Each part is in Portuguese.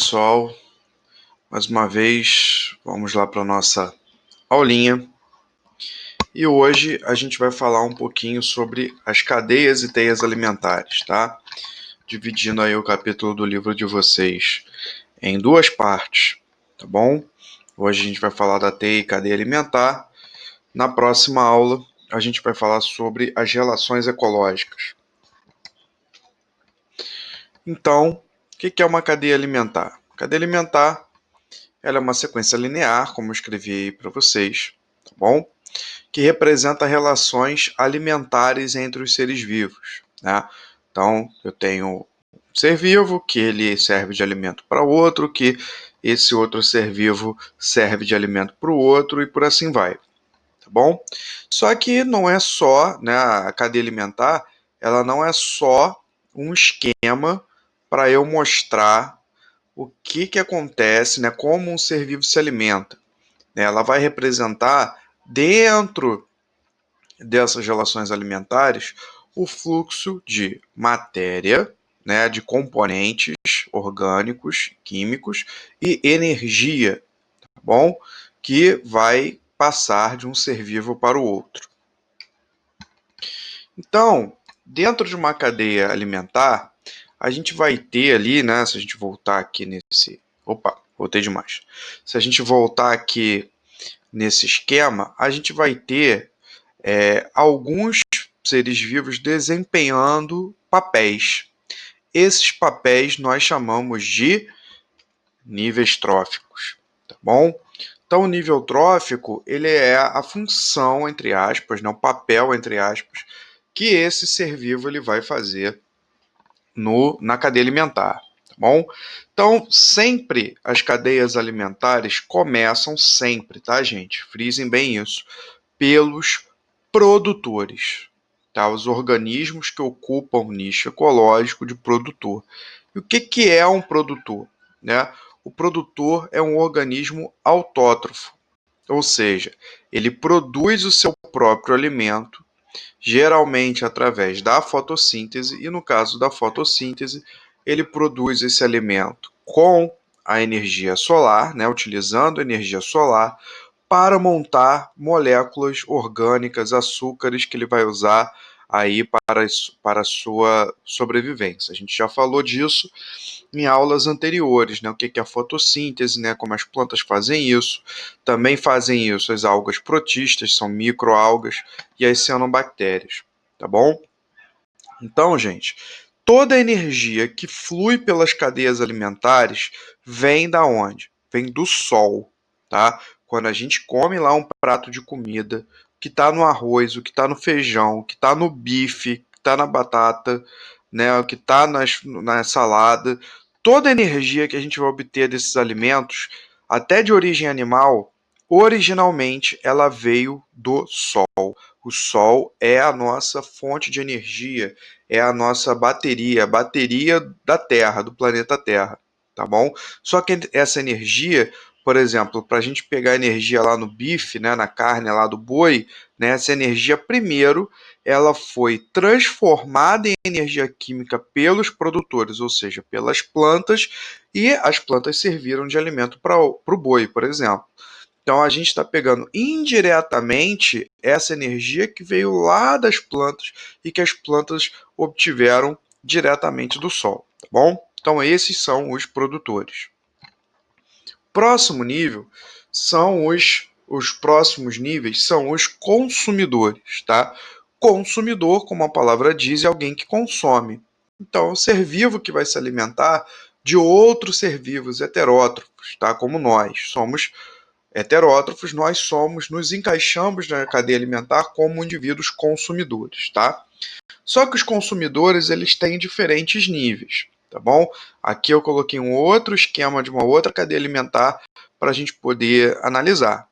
pessoal, mais uma vez vamos lá para a nossa aulinha e hoje a gente vai falar um pouquinho sobre as cadeias e teias alimentares, tá? Dividindo aí o capítulo do livro de vocês em duas partes, tá bom? Hoje a gente vai falar da teia e cadeia alimentar. Na próxima aula a gente vai falar sobre as relações ecológicas. Então, o que é uma cadeia alimentar? Cadeia alimentar ela é uma sequência linear, como eu escrevi aí para vocês, tá bom? Que representa relações alimentares entre os seres vivos, né? Então, eu tenho um ser vivo que ele serve de alimento para outro, que esse outro ser vivo serve de alimento para o outro e por assim vai, tá bom? Só que não é só, né, a cadeia alimentar, ela não é só um esquema para eu mostrar o que acontece, né, como um ser vivo se alimenta. Ela vai representar, dentro dessas relações alimentares, o fluxo de matéria, né, de componentes orgânicos, químicos e energia, tá bom? Que vai passar de um ser vivo para o outro. Então, dentro de uma cadeia alimentar, a gente vai ter ali, né, se a gente voltar aqui nesse... Opa, voltei demais. Se a gente voltar aqui nesse esquema, a gente vai ter alguns seres vivos desempenhando papéis. Esses papéis nós chamamos de níveis tróficos, tá bom? Então, o nível trófico, ele é a função, entre aspas, né, o papel, entre aspas, que esse ser vivo ele vai fazer na cadeia alimentar, tá bom? Então, sempre as cadeias alimentares começam sempre, tá, gente? Frisem bem isso, pelos produtores, tá? Os organismos que ocupam o nicho ecológico de produtor. E o que é um produtor, né? O produtor é um organismo autótrofo, ou seja, ele produz o seu próprio alimento, geralmente através da fotossíntese, e no caso da fotossíntese, ele produz esse alimento com a energia solar, né, utilizando a energia solar, para montar moléculas orgânicas, açúcares que ele vai usar aí para a sua sobrevivência. A gente já falou disso em aulas anteriores, né? O que é a fotossíntese, né? Como as plantas fazem isso. Também fazem isso as algas protistas, são microalgas, e as cianobactérias, tá bom? Então, gente, toda a energia que flui pelas cadeias alimentares vem da onde? Vem do sol, tá? Quando a gente come lá um prato de comida, o que está no arroz, o que está no feijão, o que está no bife, o que está na batata, né, o que está na salada, toda a energia que a gente vai obter desses alimentos, até de origem animal, originalmente ela veio do sol. O sol é a nossa fonte de energia, é a nossa bateria, a bateria da Terra, do planeta Terra, tá bom? Só que essa energia, por exemplo, para a gente pegar energia lá no bife, né, na carne lá do boi, né, essa energia primeiro ela foi transformada em energia química pelos produtores, ou seja, pelas plantas, e as plantas serviram de alimento para o boi, por exemplo. Então a gente está pegando indiretamente essa energia que veio lá das plantas e que as plantas obtiveram diretamente do sol, tá bom? Então esses são os produtores. Próximo nível são os próximos níveis são os consumidores, tá? Consumidor, como a palavra diz, é alguém que consome. Então, é um ser vivo que vai se alimentar de outros ser vivos heterótrofos, tá? Como nós somos heterótrofos, nos encaixamos na cadeia alimentar como indivíduos consumidores, tá? Só que os consumidores, eles têm diferentes níveis, tá bom? Aqui eu coloquei um outro esquema de uma outra cadeia alimentar para a gente poder analisar,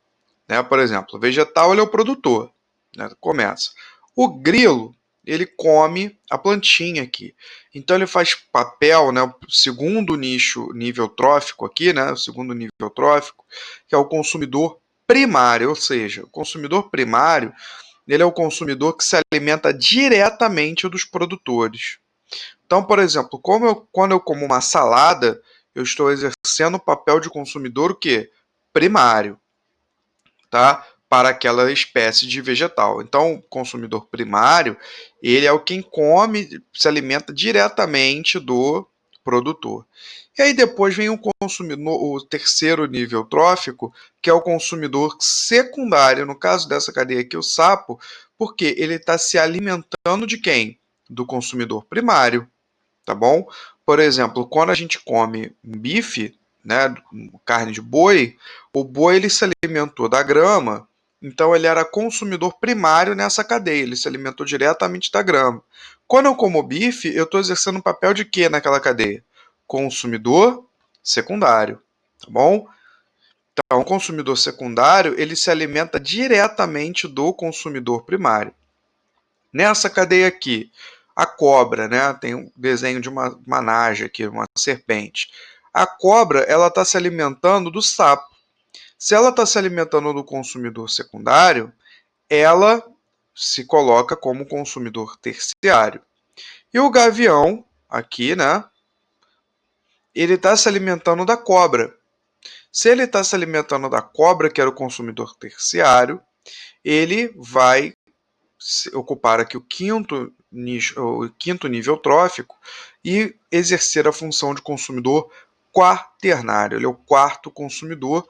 né? Por exemplo, o vegetal, ele é o produtor, né? Começa. O grilo, ele come a plantinha aqui. Então ele faz papel, né, o segundo nível trófico aqui, né, o segundo nível trófico, que é o consumidor primário, ou seja, o consumidor primário, ele é o consumidor que se alimenta diretamente dos produtores. Então, por exemplo, quando eu como uma salada, eu estou exercendo o papel de consumidor o quê? Primário, tá? Para aquela espécie de vegetal. Então, o consumidor primário, ele é o quem come, se alimenta diretamente do produtor. E aí depois vem o consumidor, o terceiro nível trófico, que é o consumidor secundário, no caso dessa cadeia aqui, o sapo, porque ele está se alimentando de quem? Do consumidor primário, tá bom? Por exemplo, quando a gente come bife, né, carne de boi, o boi ele se alimentou da grama, então ele era consumidor primário nessa cadeia, ele se alimentou diretamente da grama. Quando eu como bife, eu estou exercendo um papel de quê naquela cadeia? Consumidor secundário, tá bom? Então, o consumidor secundário, ele se alimenta diretamente do consumidor primário. Nessa cadeia aqui, a cobra, né? Tem um desenho de uma naja aqui, uma serpente. A cobra, ela está se alimentando do sapo. Se ela está se alimentando do consumidor secundário, ela se coloca como consumidor terciário. E o gavião, aqui, né? Ele está se alimentando da cobra. Se ele está se alimentando da cobra, que era o consumidor terciário, ele vai ocupar aqui o quinto nível trófico e exercer a função de consumidor quaternário. Ele é o quarto consumidor,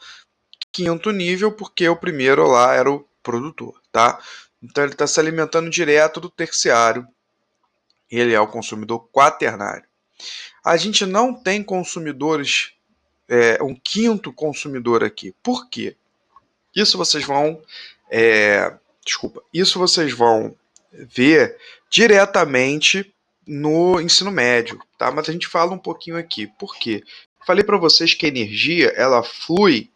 quinto nível, porque o primeiro lá era o produtor, tá? Então ele está se alimentando direto do terciário. Ele é o consumidor quaternário. A gente não tem consumidores, um quinto consumidor aqui. Por quê? Isso vocês vão isso vocês vão ver diretamente no ensino médio, tá? Mas a gente fala um pouquinho aqui. Por quê? Falei para vocês que a energia ela flui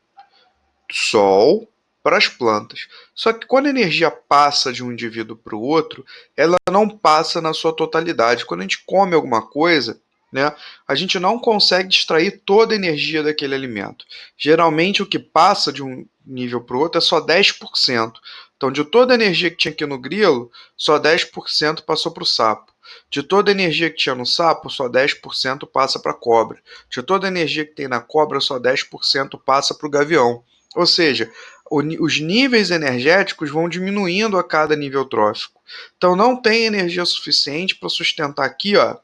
do sol para as plantas. Só que quando a energia passa de um indivíduo para o outro, ela não passa na sua totalidade. Quando a gente come alguma coisa, né, a gente não consegue extrair toda a energia daquele alimento. Geralmente o que passa de um nível para o outro é só 10%. Então, de toda a energia que tinha aqui no grilo, só 10% passou para o sapo. De toda a energia que tinha no sapo, só 10% passa para a cobra. De toda a energia que tem na cobra, só 10% passa para o gavião. Ou seja, os níveis energéticos vão diminuindo a cada nível trófico. Então não tem energia suficiente para sustentar aqui, ó,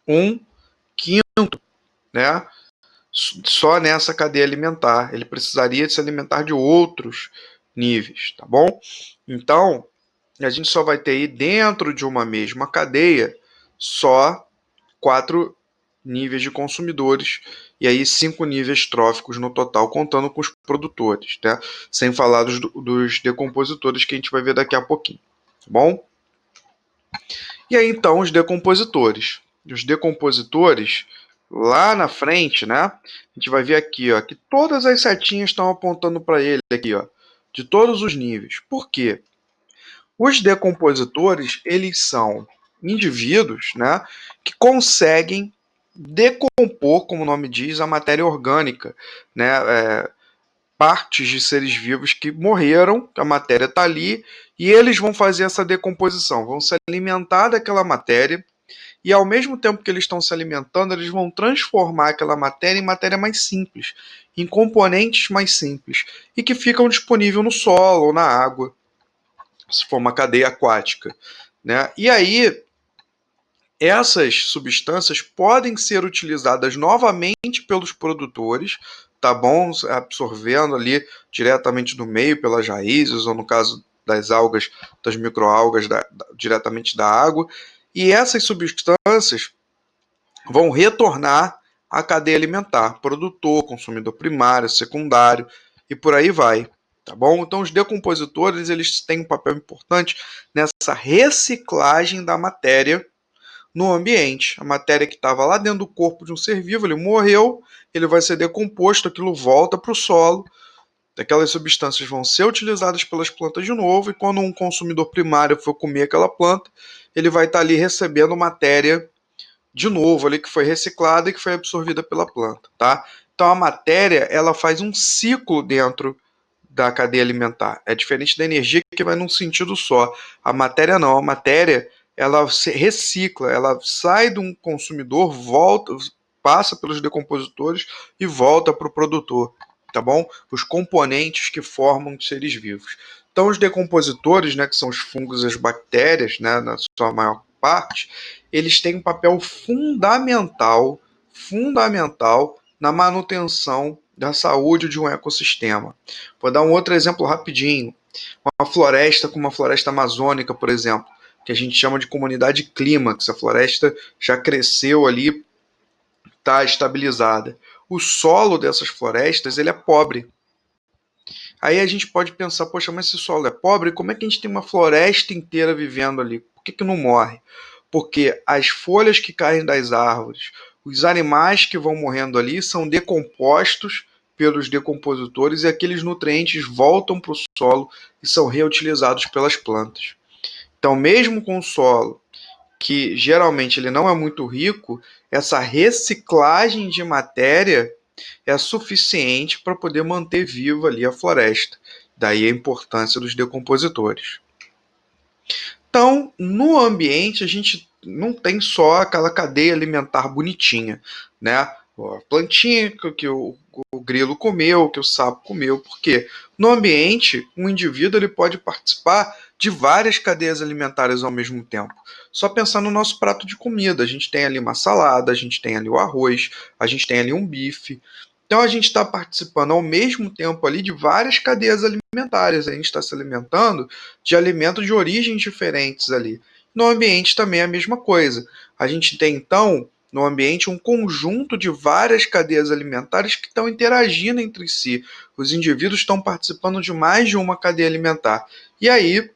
um quinto, né? Só nessa cadeia alimentar. Ele precisaria se alimentar de outros níveis, tá bom? Então, a gente só vai ter aí dentro de uma mesma cadeia só 4 níveis de consumidores e aí 5 níveis tróficos no total, contando com os produtores, né? Sem falar dos decompositores que a gente vai ver daqui a pouquinho, tá bom? E aí então os decompositores. Os decompositores, lá na frente, né? A gente vai ver aqui, ó, que todas as setinhas estão apontando para ele aqui, ó, de todos os níveis. Por quê? Os decompositores, eles são indivíduos, né, que conseguem decompor, como o nome diz, a matéria orgânica, né, partes de seres vivos que morreram, a matéria está ali, e eles vão fazer essa decomposição, vão se alimentar daquela matéria, e ao mesmo tempo que eles estão se alimentando, eles vão transformar aquela matéria em matéria mais simples, em componentes mais simples, e que ficam disponíveis no solo ou na água, se for uma cadeia aquática, né? E aí, essas substâncias podem ser utilizadas novamente pelos produtores, tá bom? Absorvendo ali diretamente do meio, pelas raízes, ou no caso das algas, das microalgas, diretamente da água. E essas substâncias vão retornar à cadeia alimentar, produtor, consumidor primário, secundário, e por aí vai. Tá bom? Então os decompositores eles têm um papel importante nessa reciclagem da matéria no ambiente. A matéria que estava lá dentro do corpo de um ser vivo, ele morreu, ele vai ser decomposto, aquilo volta para o solo, aquelas substâncias vão ser utilizadas pelas plantas de novo, e quando um consumidor primário for comer aquela planta, ele vai estar ali recebendo matéria de novo ali que foi reciclada e que foi absorvida pela planta, tá? Então a matéria, ela faz um ciclo dentro da cadeia alimentar. É diferente da energia que vai num sentido só. A matéria não, a matéria ela se recicla, ela sai de um consumidor, volta passa pelos decompositores e volta para o produtor, tá bom? Os componentes que formam os seres vivos. Então, os decompositores, né, que são os fungos e as bactérias, né, na sua maior parte, eles têm um papel fundamental na manutenção da saúde de um ecossistema. Vou dar um outro exemplo rapidinho. Uma floresta como a floresta amazônica, por exemplo, que a gente chama de comunidade clímax. A floresta já cresceu ali, está estabilizada. O solo dessas florestas ele é pobre. Aí a gente pode pensar, poxa, mas esse solo é pobre, como é que a gente tem uma floresta inteira vivendo ali? Por que não morre? Porque as folhas que caem das árvores, os animais que vão morrendo ali são decompostos pelos decompositores e aqueles nutrientes voltam para o solo e são reutilizados pelas plantas. Então, mesmo com o solo, que geralmente ele não é muito rico, essa reciclagem de matéria é suficiente para poder manter viva ali a floresta. Daí a importância dos decompositores. Então, no ambiente, a gente não tem só aquela cadeia alimentar bonitinha, né? A plantinha que o grilo comeu, que o sapo comeu, porque no ambiente, um indivíduo ele pode participar de várias cadeias alimentares ao mesmo tempo. Só pensar no nosso prato de comida, a gente tem ali uma salada, a gente tem ali o arroz, a gente tem ali um bife. Então a gente está participando ao mesmo tempo ali de várias cadeias alimentares, a gente está se alimentando de alimentos de origens diferentes ali. No ambiente também é a mesma coisa. A gente tem então no ambiente um conjunto de várias cadeias alimentares que estão interagindo entre si. Os indivíduos estão participando de mais de uma cadeia alimentar. E aí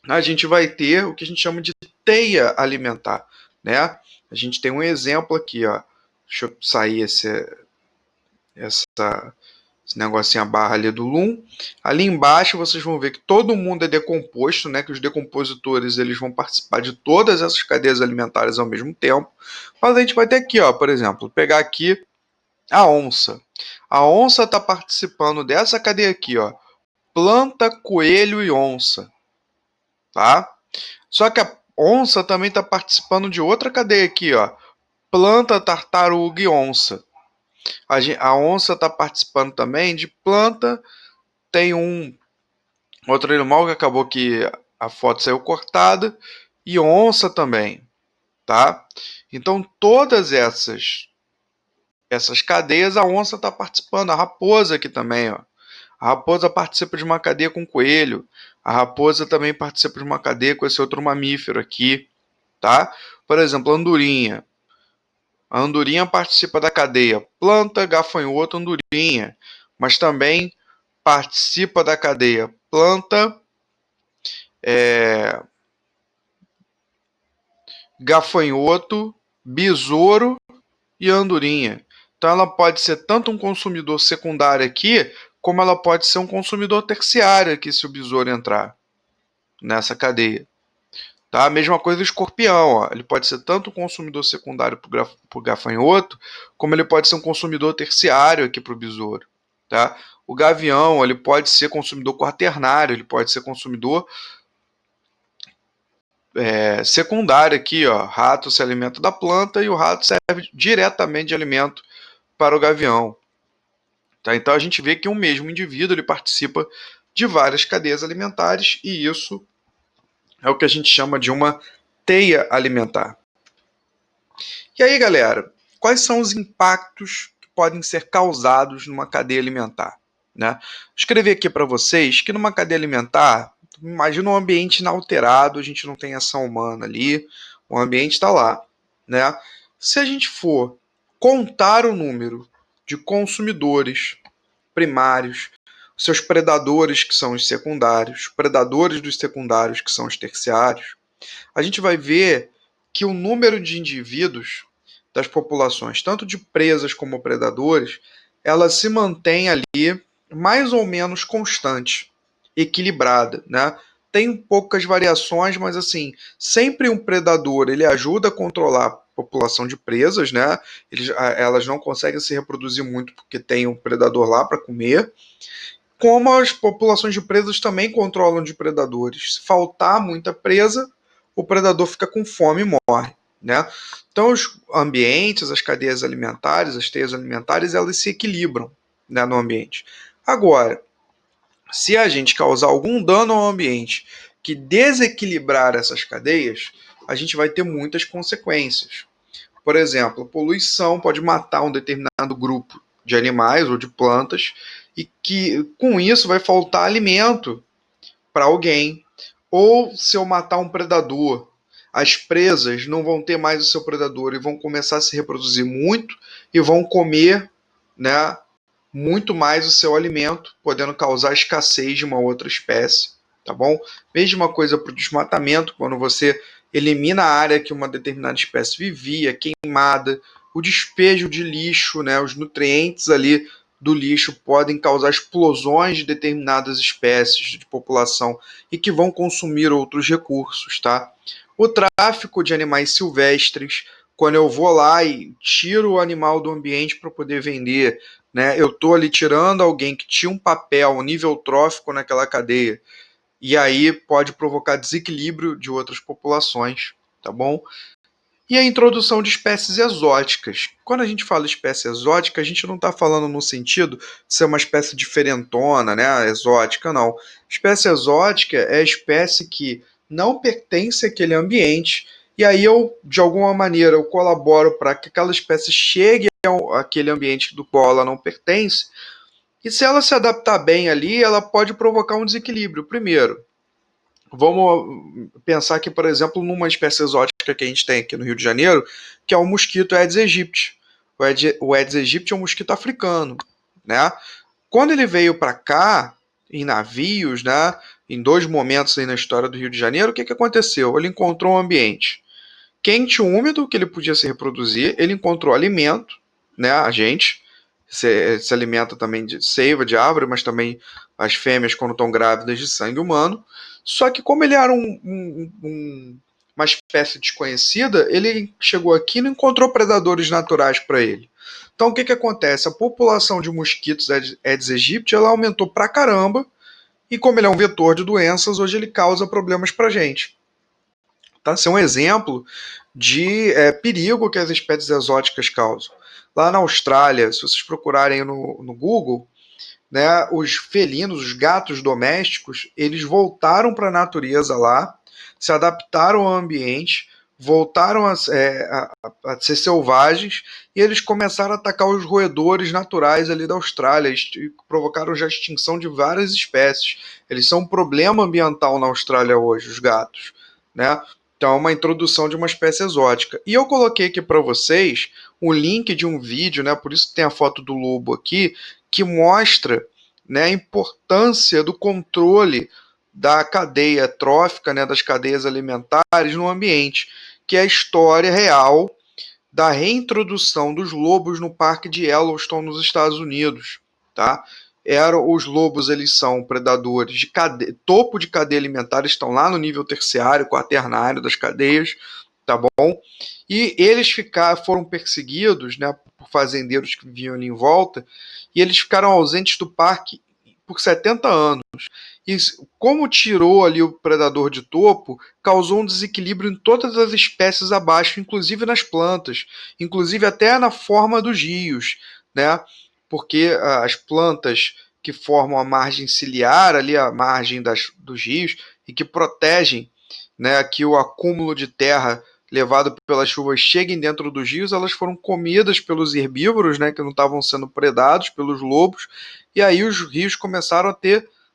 a gente vai ter o que a gente chama de teia alimentar, né? A gente tem um exemplo aqui, ó. Deixa eu sair esse negocinho, a barra ali do Loom. Ali embaixo vocês vão ver que todo mundo é decomposto, né? Que os decompositores eles vão participar de todas essas cadeias alimentares ao mesmo tempo. Mas a gente vai ter aqui, ó, por exemplo, pegar aqui a onça. A onça está participando dessa cadeia aqui, ó. Planta, coelho e onça. Tá? Só que a onça também está participando de outra cadeia aqui, ó. Planta, tartaruga e onça. A onça está participando também de planta. Tem um outro animal que acabou que a foto saiu cortada. E onça também. Tá? Então, todas essas cadeias, a onça está participando. A raposa aqui também. Ó. A raposa participa de uma cadeia com o coelho. A raposa também participa de uma cadeia com esse outro mamífero aqui. Tá? Por exemplo, a andorinha. A andorinha participa da cadeia planta, gafanhoto, andorinha, mas também participa da cadeia planta, gafanhoto, besouro e andorinha. Então ela pode ser tanto um consumidor secundário aqui, como ela pode ser um consumidor terciário aqui se o besouro entrar nessa cadeia. Tá? A mesma coisa do escorpião. Ó. Ele pode ser tanto um consumidor secundário para o gafanhoto, como ele pode ser um consumidor terciário aqui para o besouro. Tá? O gavião ele pode ser consumidor quaternário, ele pode ser consumidor secundário aqui. Ó. Rato se alimenta da planta e o rato serve diretamente de alimento para o gavião. Tá? Então a gente vê que um mesmo indivíduo ele participa de várias cadeias alimentares e isso é o que a gente chama de uma teia alimentar. E aí, galera, quais são os impactos que podem ser causados numa cadeia alimentar? Né? Escrevi aqui para vocês que numa cadeia alimentar, imagina um ambiente inalterado, a gente não tem ação humana ali, o ambiente está lá. Né? Se a gente for contar o número de consumidores primários, seus predadores, que são os secundários, predadores dos secundários, que são os terciários, a gente vai ver que o número de indivíduos das populações, tanto de presas como predadores, ela se mantém ali mais ou menos constante, equilibrada, né? Tem poucas variações, mas assim, sempre um predador ele ajuda a controlar a população de presas, né? Elas não conseguem se reproduzir muito porque tem um predador lá para comer. Como as populações de presas também controlam de predadores. Se faltar muita presa, o predador fica com fome e morre. né? Então, os ambientes, as cadeias alimentares, as teias alimentares, elas se equilibram, né, no ambiente. Agora, se a gente causar algum dano ao ambiente que desequilibrar essas cadeias, a gente vai ter muitas consequências. Por exemplo, a poluição pode matar um determinado grupo de animais ou de plantas e que com isso vai faltar alimento para alguém. Ou se eu matar um predador, as presas não vão ter mais o seu predador e vão começar a se reproduzir muito e vão comer, né, muito mais o seu alimento, podendo causar escassez de uma outra espécie, tá bom? Mesma coisa para o desmatamento, quando você elimina a área que uma determinada espécie vivia, queimada, o despejo de lixo, né, os nutrientes ali do lixo podem causar explosões de determinadas espécies de população e que vão consumir outros recursos, tá? O tráfico de animais silvestres, quando eu vou lá e tiro o animal do ambiente para poder vender, né? Eu estou ali tirando alguém que tinha um papel, um nível trófico naquela cadeia, e aí pode provocar desequilíbrio de outras populações, tá bom? E a introdução de espécies exóticas. Quando a gente fala espécie exótica, a gente não está falando no sentido de ser uma espécie diferentona, né? Exótica, não. Espécie exótica é a espécie que não pertence àquele ambiente, e aí eu, de alguma maneira, eu colaboro para que aquela espécie chegue àquele ambiente do qual ela não pertence, e se ela se adaptar bem ali, ela pode provocar um desequilíbrio. Primeiro, vamos pensar aqui, por exemplo, numa espécie exótica que a gente tem aqui no Rio de Janeiro, que é o mosquito Aedes aegypti. O Aedes aegypti é um mosquito africano, né? Quando ele veio para cá, em navios, né, em dois momentos aí na história do Rio de Janeiro, o que aconteceu? Ele encontrou um ambiente quente e úmido que ele podia se reproduzir, ele encontrou alimento, né, a gente se alimenta também de seiva de árvore, mas também as fêmeas quando estão grávidas de sangue humano, só que como ele era uma espécie desconhecida, ele chegou aqui e não encontrou predadores naturais para ele. Então o que acontece? A população de mosquitos Aedes aegypti ela aumentou pra caramba, e como ele é um vetor de doenças, hoje ele causa problemas para gente. Tá? Esse é um exemplo de perigo que as espécies exóticas causam. Lá na Austrália, se vocês procurarem no Google, né, os felinos, os gatos domésticos, eles voltaram para a natureza lá, se adaptaram ao ambiente, voltaram a ser selvagens e eles começaram a atacar os roedores naturais ali da Austrália. Eles provocaram já a extinção de várias espécies. Eles são um problema ambiental na Austrália hoje, os gatos, né? Então, é uma introdução de uma espécie exótica. E eu coloquei aqui para vocês o link de um vídeo, né? Por isso que tem a foto do lobo aqui, que mostra, né, a importância do controle da cadeia trófica, né, das cadeias alimentares no ambiente, que é a história real da reintrodução dos lobos no Parque de Yellowstone, nos Estados Unidos. Tá? Os lobos, eles são predadores de topo de cadeia alimentar, estão lá no nível terciário, quaternário das cadeias, tá bom? E eles foram perseguidos, né, por fazendeiros que viviam ali em volta, e eles ficaram ausentes do parque por 70 anos. E como tirou ali o predador de topo, causou um desequilíbrio em todas as espécies abaixo, inclusive nas plantas, inclusive até na forma dos rios, né? Porque as plantas que formam a margem ciliar, ali a margem dos rios, e que protegem, né, que o acúmulo de terra levado pelas chuvas cheguem dentro dos rios, elas foram comidas pelos herbívoros, né, que não estavam sendo predados pelos lobos, e aí os rios começaram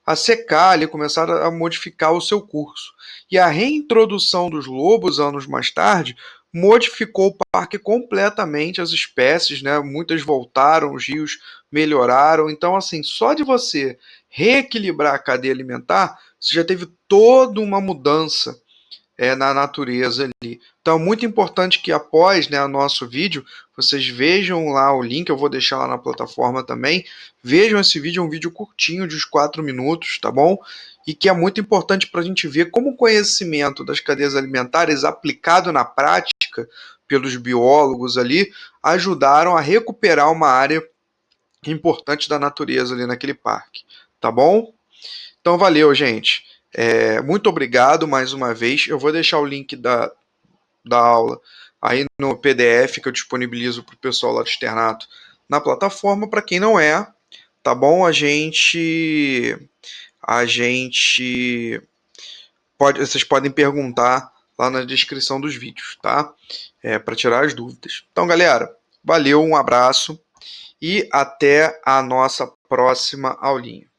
a secar, ali, começaram a modificar o seu curso. E a reintrodução dos lobos, anos mais tarde, modificou o parque completamente, as espécies, né? Muitas voltaram, os rios melhoraram. Então, assim, só de você reequilibrar a cadeia alimentar, você já teve toda uma mudança na natureza ali. Então, é muito importante que após, né, o nosso vídeo, vocês vejam lá o link, eu vou deixar lá na plataforma também, vejam esse vídeo, é um vídeo curtinho, de uns 4 minutos, tá bom? E que é muito importante para a gente ver como o conhecimento das cadeias alimentares aplicado na prática pelos biólogos ali, ajudaram a recuperar uma área importante da natureza ali naquele parque, tá bom? Então, valeu, gente. Muito obrigado mais uma vez. Eu vou deixar o link da aula aí no PDF que eu disponibilizo para o pessoal lá do externato na plataforma. Para quem não é, tá bom? Vocês podem perguntar lá na descrição dos vídeos, tá? Para tirar as dúvidas. Então, galera, valeu, um abraço e até a nossa próxima aulinha.